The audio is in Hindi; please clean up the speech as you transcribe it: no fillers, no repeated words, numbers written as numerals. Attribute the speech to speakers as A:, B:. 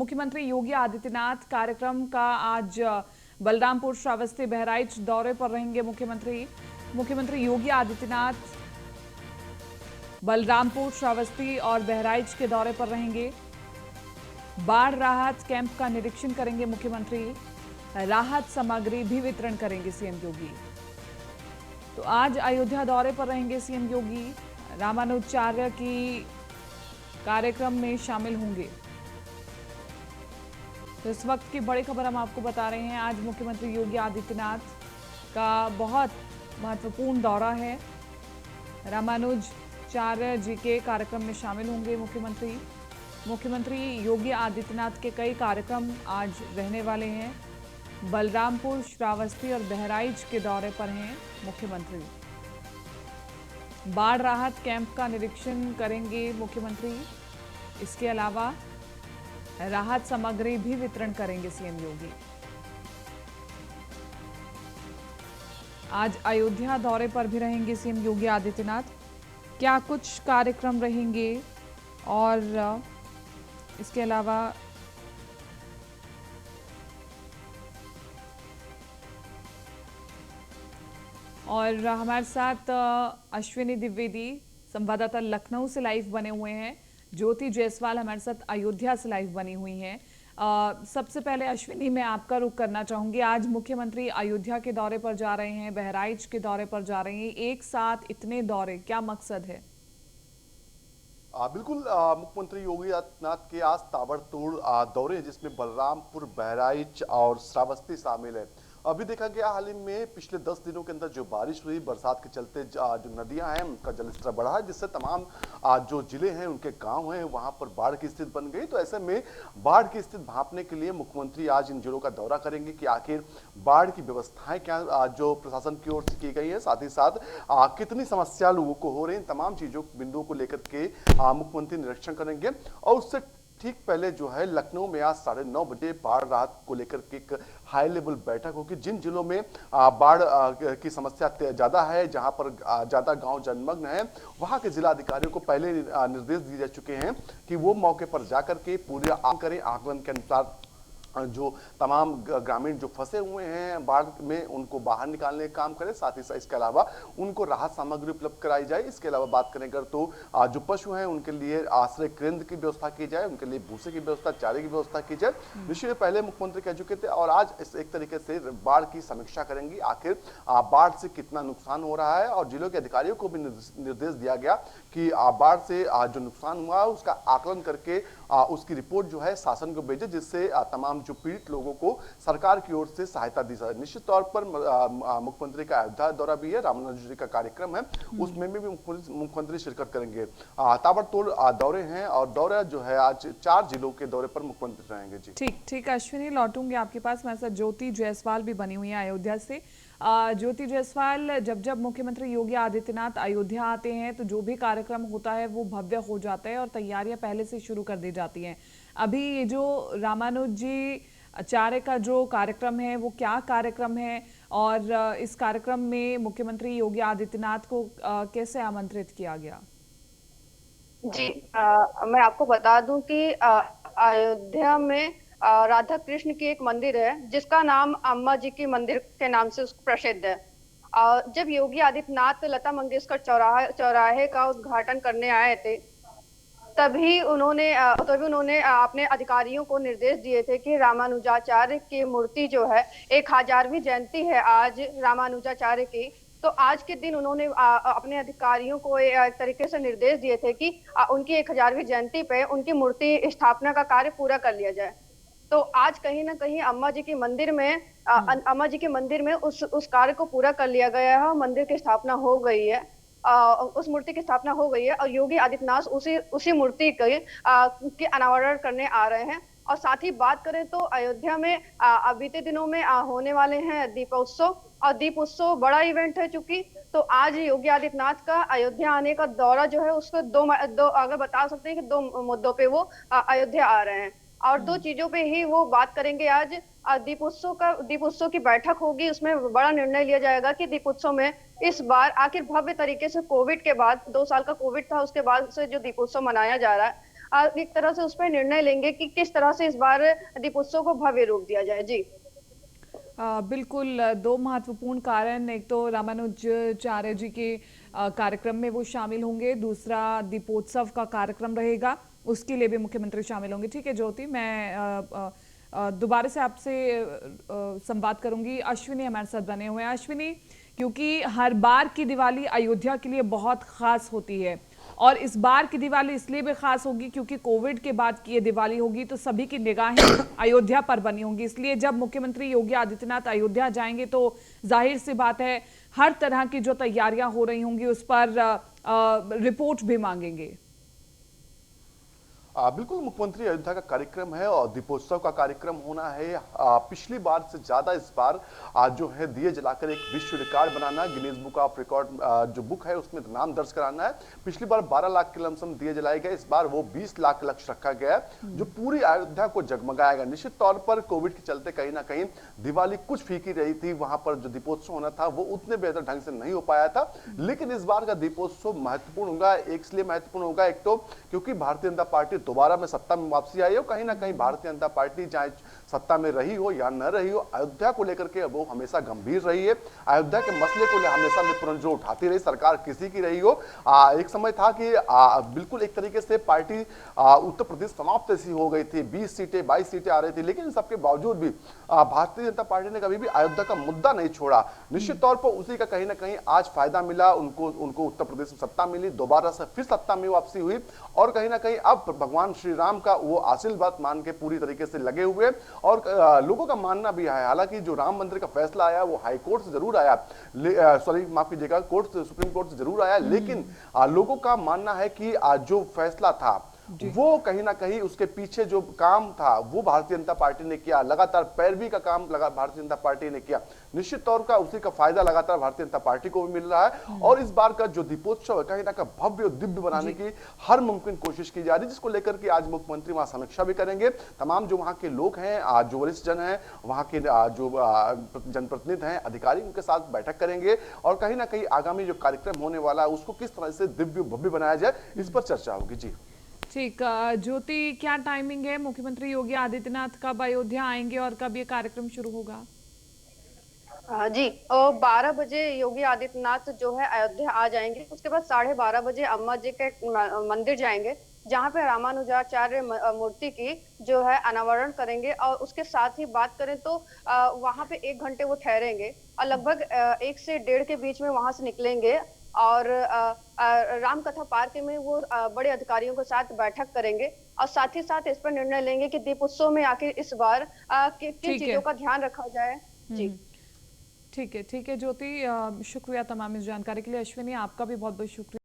A: मुख्यमंत्री योगी आदित्यनाथ कार्यक्रम का आज बलरामपुर, श्रावस्ती, बहराइच दौरे पर रहेंगे। मुख्यमंत्री योगी आदित्यनाथ बलरामपुर, श्रावस्ती और बहराइच के दौरे पर रहेंगे। बाढ़ राहत कैंप का निरीक्षण करेंगे मुख्यमंत्री। राहत सामग्री भी वितरण करेंगे सीएम योगी। तो आज अयोध्या दौरे पर रहेंगे सीएम योगी। रामानुजाचार्य की कार्यक्रम में शामिल होंगे। तो इस वक्त की बड़ी खबर हम आपको बता रहे हैं। आज मुख्यमंत्री योगी आदित्यनाथ का बहुत महत्वपूर्ण दौरा है। रामानुजाचार्य जी के कार्यक्रम में शामिल होंगे मुख्यमंत्री योगी आदित्यनाथ के कई कार्यक्रम आज रहने वाले हैं। बलरामपुर, श्रावस्ती और बहराइच के दौरे पर हैं मुख्यमंत्री। बाढ़ राहत कैंप का निरीक्षण करेंगे मुख्यमंत्री। इसके अलावा राहत सामग्री भी वितरण करेंगे सीएम योगी। आज अयोध्या दौरे पर भी रहेंगे सीएम योगी आदित्यनाथ। क्या कुछ कार्यक्रम रहेंगे और इसके अलावा हमारे साथ अश्विनी द्विवेदी संवाददाता लखनऊ से लाइव बने हुए हैं। ज्योति जायसवाल हमारे साथ अयोध्या से लाइव बनी हुई हैं। सबसे पहले अश्विनी, मैं आपका रुख करना चाहूंगी। आज मुख्यमंत्री अयोध्या के दौरे पर जा रहे हैं, बहराइच के दौरे पर जा रहे हैं। एक साथ इतने दौरे, क्या मकसद है?
B: बिल्कुल, मुख्यमंत्री योगी आदित्यनाथ के आज ताबड़तोड़ दौरे हैं, जिसमें बलरामपुर, बहराइच और श्रावस्ती शामिल है। अभी देखा गया हाल ही में पिछले 10 दिनों के अंदर जो बारिश हुई, बरसात के चलते जो नदियां हैं उनका जलस्तर बढ़ा है, जिससे तमाम जो जिले हैं, उनके गांव हैं, वहां पर बाढ़ की स्थिति बन गई। तो ऐसे में बाढ़ की स्थिति भांपने के लिए मुख्यमंत्री आज इन जिलों का दौरा करेंगे कि आखिर बाढ़ की व्यवस्थाएं क्या जो प्रशासन की ओर से की गई है, साथ ही साथ कितनी समस्या लोगों को हो रही है, तमाम चीजों बिंदुओं को लेकर के मुख्यमंत्री निरीक्षण करेंगे। और उससे ठीक पहले जो है लखनऊ में आज 9:30 बजे बाढ़ राहत को लेकर के एक हाई लेवल बैठक होगी। जिन जिलों में बाढ़ की समस्या ज्यादा है, जहां पर ज्यादा गांव जलमग्न है, वहां के जिला अधिकारियों को पहले निर्देश दिए जा चुके हैं कि वो मौके पर जाकर के पूरे आकलन के अनुसार जो तमाम ग्रामीण जो फंसे हुए हैं बाढ़ में, उनको बाहर निकालने का काम करें। साथ ही साथ इसके अलावा उनको राहत सामग्री उपलब्ध कराई जाए। इसके अलावा बात करें अगर तो जो पशु हैं उनके लिए आश्रय केंद्र की व्यवस्था की जाए, उनके लिए भूसे की व्यवस्था, चारे की व्यवस्था की जाए। निश्चित पहले मुख्यमंत्री कह चुके थे और आज एक तरीके से बाढ़ की समीक्षा करेंगी। आखिर बाढ़ से कितना नुकसान हो रहा है और जिलों के अधिकारियों को भी निर्देश दिया गया कि बाढ़ से जो नुकसान हुआ उसका आकलन करके उसकी रिपोर्ट जो है शासन को भेजे, जिससे तमाम जो पीड़ित लोगों को सरकार की ओर से सहायता दी जाए। निश्चित तौर पर मुख्यमंत्री का अयोध्या दौरा भी है, रामानुज जी का कार्यक्रम है, उसमें भी मुख्यमंत्री शिरकत करेंगे। ताबड़तोड़ दौरे हैं और दौरा जो है आज 4 जिलों के दौरे पर मुख्यमंत्री रहेंगे। जी
A: ठीक अश्विनी, लौटूंगी आपके पास। मेरे साथ ज्योति जायसवाल भी बनी हुई है अयोध्या से। ज्योति जायसवाल, जब मुख्यमंत्री योगी आदित्यनाथ अयोध्या आते हैं तो जो भी कार्यक्रम होता है वो भव्य हो जाता है और तैयारियां पहले से शुरू कर दी जाती हैं। अभी ये जो रामानुज जी आचार्य का जो कार्यक्रम है वो क्या कार्यक्रम है और इस कार्यक्रम में मुख्यमंत्री योगी आदित्यनाथ को कैसे आमंत्रित किया गया?
C: जी, मैं आपको बता दूं कि अयोध्या में राधा कृष्ण की एक मंदिर है जिसका नाम अम्मा जी की मंदिर के नाम से प्रसिद्ध है। जब योगी आदित्यनाथ लता मंगेशकर चौराहे का उद्घाटन करने आए थे, तभी उन्होंने अपने अधिकारियों को निर्देश दिए थे कि रामानुजाचार्य की मूर्ति जो है, 1000वीं जयंती है आज रामानुजाचार्य की, तो आज के दिन उन्होंने अपने अधिकारियों को एक तरीके से निर्देश दिए थे कि उनकी 1000वीं जयंती पे उनकी मूर्ति स्थापना का कार्य पूरा कर लिया जाए। तो आज कहीं ना कहीं अम्मा जी के मंदिर में उस कार्य को पूरा कर लिया गया है और मंदिर की स्थापना हो गई है। उस मूर्ति की स्थापना हो गई है और योगी आदित्यनाथ उसी मूर्ति के अनावरण करने आ रहे हैं। और साथ ही बात करें तो अयोध्या में बीते दिनों में होने वाले हैं दीपोत्सव, और दीपोत्सव बड़ा इवेंट है चूंकि, तो आज योगी आदित्यनाथ का अयोध्या आने का दौरा जो है उसको दो अगर बता सकते हैं कि 2 मुद्दों पे वो अयोध्या आ रहे हैं और 2 चीजों पे ही वो बात करेंगे। आज दीपोत्सव की बैठक होगी, उसमें बड़ा निर्णय लिया जाएगा कि दीपोत्सव में इस बार आखिर भव्य तरीके से कोविड के बाद 2 साल का कोविड था, उसके बाद से जो दीपोत्सव मनाया जा रहा है, एक तरह से उस पर निर्णय लेंगे कि किस तरह से इस बार दीपोत्सव को भव्य रूप दिया जाए। जी।
A: बिल्कुल, दो महत्वपूर्ण कारण, एक तो रामानुजाचार्य जी के कार्यक्रम में वो शामिल होंगे, दूसरा दीपोत्सव का कार्यक्रम रहेगा, उसके लिए भी मुख्यमंत्री शामिल होंगे। ठीक है ज्योति, मैं दोबारा से आपसे संवाद करूंगी। अश्विनी हमारे साथ बने हुए हैं। अश्विनी, क्योंकि हर बार की दिवाली अयोध्या के लिए बहुत खास होती है और इस बार की दिवाली इसलिए भी खास होगी क्योंकि कोविड के बाद की ये दिवाली होगी तो सभी की निगाहें अयोध्या पर बनी होंगी। इसलिए जब मुख्यमंत्री योगी आदित्यनाथ अयोध्या जाएंगे तो जाहिर सी बात है हर तरह की जो तैयारियां हो रही होंगी उस पर रिपोर्ट भी मांगेंगे।
B: बिल्कुल, मुख्यमंत्री अयोध्या का कार्यक्रम है और दीपोत्सव का कार्यक्रम होना है। पिछली बार से ज्यादा इस बार जो है दिए जलाकर एक विश्व record banana, Guinness book of record जो बुक है उसमें नाम दर्ज कराना है। पिछली बार 12 लाख के लमसम दिए जलाए गए, इस बार वो 20 लाख लक्ष्य रखा गया है जो पूरी अयोध्या को जगमगाएगा। निश्चित तौर पर कोविड के चलते कहीं ना कहीं दिवाली कुछ फीकी रही थी, वहां पर जो दीपोत्सव होना था वो उतने बेहतर ढंग से नहीं हो पाया था। लेकिन इस बार का दीपोत्सव महत्वपूर्ण होगा। इसलिए महत्वपूर्ण होगा, एक तो क्योंकि भारतीय जनता पार्टी दोबारा में सत्ता में वापसी आई हो। कहीं ना कहीं भारतीय जनता पार्टी चाहे सत्ता में रही हो या न रही हो, अयोध्या को लेकर के वो हमेशा गंभीर रही है। अयोध्या के मसले को हमेशा निपुण उठाती रही, सरकार किसी की रही हो। एक समय था कि बिल्कुल एक तरीके से पार्टी उत्तर प्रदेश समाप्त ऐसी हो गई थी, 20 सीटें 22 सीटें आ रही थी, लेकिन इन सबके बावजूद भी भारतीय जनता पार्टी ने कभी भी अयोध्या का मुद्दा नहीं छोड़ा। निश्चित तौर पर उसी का कहीं ना कहीं आज फायदा मिला, उनको उत्तर प्रदेश में सत्ता मिली, दोबारा से फिर सत्ता में वापसी हुई और कहीं ना कहीं अब भगवान श्री राम का वो आशीर्वाद मान के पूरी तरीके से लगे हुए। और लोगों का मानना भी है, हालांकि जो राम मंदिर का फैसला आया वो हाई कोर्ट से जरूर आया, सॉरी माफ कीजिएगा, सुप्रीम कोर्ट से जरूर आया, लेकिन लोगों का मानना है कि जो फैसला था वो कहीं ना कहीं उसके पीछे जो काम था वो भारतीय जनता पार्टी ने किया, लगातार पैरवी का काम भारतीय जनता पार्टी ने किया। निश्चित तौर का उसी का फायदा लगातार भारतीय जनता पार्टी को भी मिल रहा है और इस बार का जो दीपोत्सव है कहीं ना कहीं भव्य और दिव्य बनाने की हर मुमकिन कोशिश की जा रही है, जिसको लेकर के आज मुख्यमंत्री वहां समीक्षा भी करेंगे। तमाम जो वहां के लोग हैं, जो वरिष्ठ जन हैं, वहां के जो जनप्रतिनिधि हैं, अधिकारी, उनके साथ बैठक करेंगे और कहीं ना कहीं आगामी जो कार्यक्रम होने वाला है उसको किस तरह से दिव्य भव्य बनाया जाए इस पर चर्चा होगी। जी
A: ठीक, ज्योति, क्या टाइमिंग है? मुख्यमंत्री योगी आदित्यनाथ कब अयोध्या आएंगे और कब ये कार्यक्रम शुरू होगा?
C: जी, और 12 बजे योगी आदित्यनाथ जो है अयोध्या आ जाएंगे। उसके बाद 12:30 बजे अम्मा जी के मंदिर जाएंगे, जहां पे रामानुजाचार्य मूर्ति की जो है अनावरण करेंगे और उसके साथ ही बात करें तो वहां पे 1 घंटे वो ठहरेंगे और लगभग 1 से 1:30 के बीच में वहां से निकलेंगे और राम कथा पार्क में वो बड़े अधिकारियों के साथ बैठक करेंगे और साथ ही साथ इस पर निर्णय लेंगे कि दीपोत्सव में आखिर इस बार किन चीजों का ध्यान रखा जाए। जी
A: ठीक है ज्योति, शुक्रिया तमाम इस जानकारी के लिए। अश्विनी, आपका भी बहुत बहुत शुक्रिया।